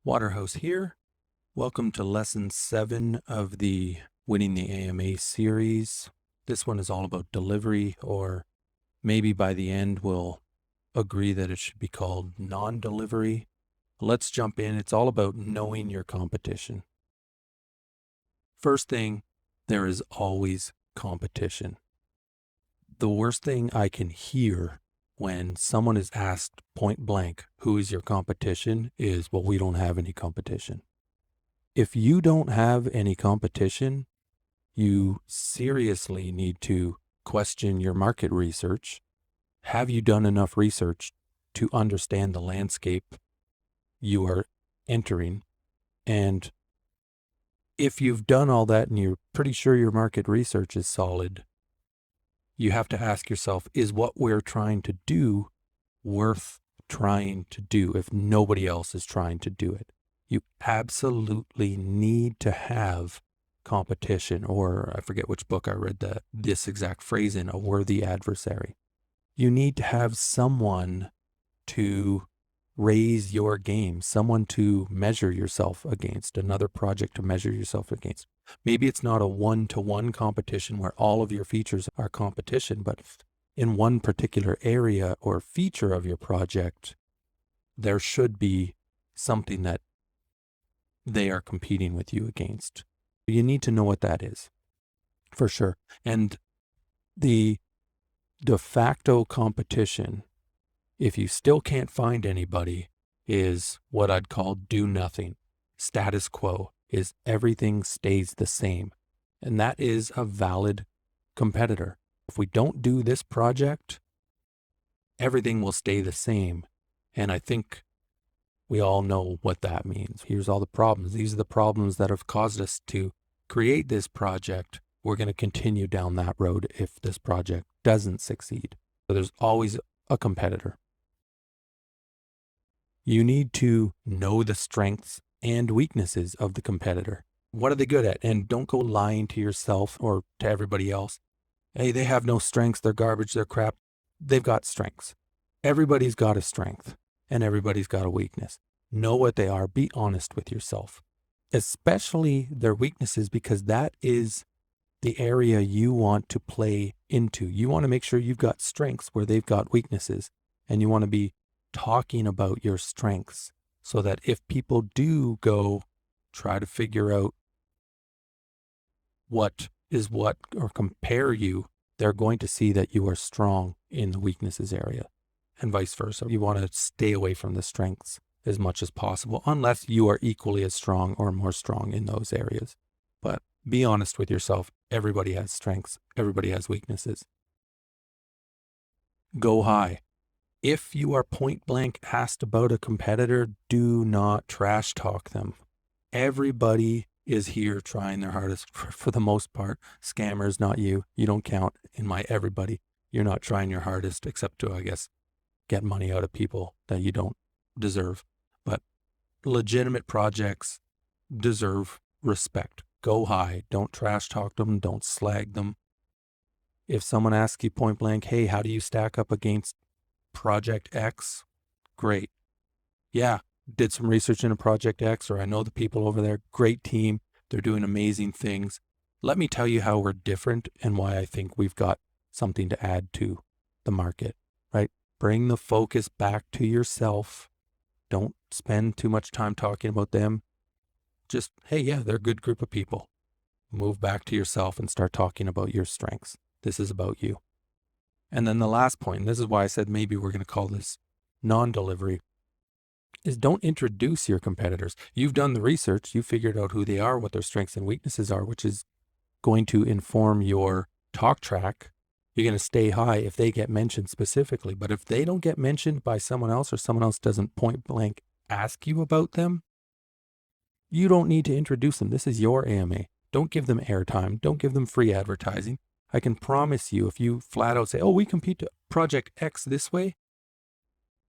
Waterhouse here. Welcome to lesson 7 of the Winning the AMA series. This one is all about delivery, or maybe by the end we'll agree that it should be called non-delivery. Let's jump in. It's all about knowing your competition. First thing, there is always competition. The worst thing I can hear when someone is asked point blank, who is your competition, is, well, we don't have any competition. If you don't have any competition, you seriously need to question your market research. Have you done enough research to understand the landscape you are entering? And if you've done all that and you're pretty sure your market research is solid, you have to ask yourself, is what we're trying to do worth trying to do if nobody else is trying to do it? You absolutely need to have competition, or I forget which book I read this exact phrase in, a worthy adversary. You need to have someone to raise your game, someone to measure yourself against, another project to measure yourself against. Maybe it's not a one-to-one competition where all of your features are competition, but in one particular area or feature of your project, there should be something that they are competing with you against. You need to know what that is, for sure. And the de facto competition, if you still can't find anybody, is what I'd call do nothing. Status quo is everything stays the same. And that is a valid competitor. If we don't do this project, everything will stay the same. And I think we all know what that means. Here's all the problems. These are the problems that have caused us to create this project. We're going to continue down that road if this project doesn't succeed. So there's always a competitor. You need to know the strengths and weaknesses of the competitor. What are they good at? And don't go lying to yourself or to everybody else. Hey, they have no strengths. They're garbage. They're crap. They've got strengths. Everybody's got a strength and everybody's got a weakness. Know what they are. Be honest with yourself, especially their weaknesses, because that is the area you want to play into. You want to make sure you've got strengths where they've got weaknesses, and you want to be talking about your strengths so that if people do go try to figure out what is what or compare you, they're going to see that you are strong in the weaknesses area, and vice versa. You want to stay away from the strengths as much as possible, unless you are equally as strong or more strong in those areas. But be honest with yourself. Everybody has strengths. Everybody has weaknesses. Go high. If you are point blank asked about a competitor, do not trash talk them. Everybody is here trying their hardest for the most part. Scammers, not you. You don't count in my everybody. You're not trying your hardest except to, I guess, get money out of people that you don't deserve. But legitimate projects deserve respect. Go high. Don't trash talk them. Don't slag them. If someone asks you point blank, hey, how do you stack up against Project X? Great. Yeah, did some research into Project X, or I know the people over there. Great team. They're doing amazing things. Let me tell you how we're different and why I think we've got something to add to the market, right? Bring the focus back to yourself. Don't spend too much time talking about them. Just, hey, yeah, they're a good group of people. Move back to yourself and start talking about your strengths. This is about you. And then the last point, and this is why I said maybe we're going to call this non-delivery, is don't introduce your competitors. You've done the research. You figured out who they are, what their strengths and weaknesses are, which is going to inform your talk track. You're going to stay high if they get mentioned specifically. But if they don't get mentioned by someone else, or someone else doesn't point blank ask you about them, you don't need to introduce them. This is your AMA. Don't give them airtime. Don't give them free advertising. I can promise you, if you flat out say, oh, we compete to Project X this way,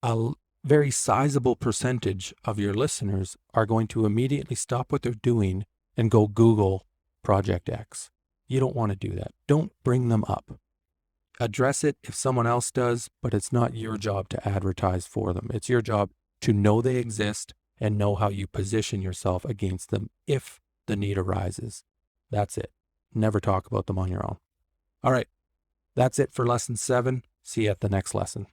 a very sizable percentage of your listeners are going to immediately stop what they're doing and go Google Project X. You don't want to do that. Don't bring them up. Address it if someone else does, but it's not your job to advertise for them. It's your job to know they exist and know how you position yourself against them if the need arises. That's it. Never talk about them on your own. All right. That's it for lesson 7. See you at the next lesson.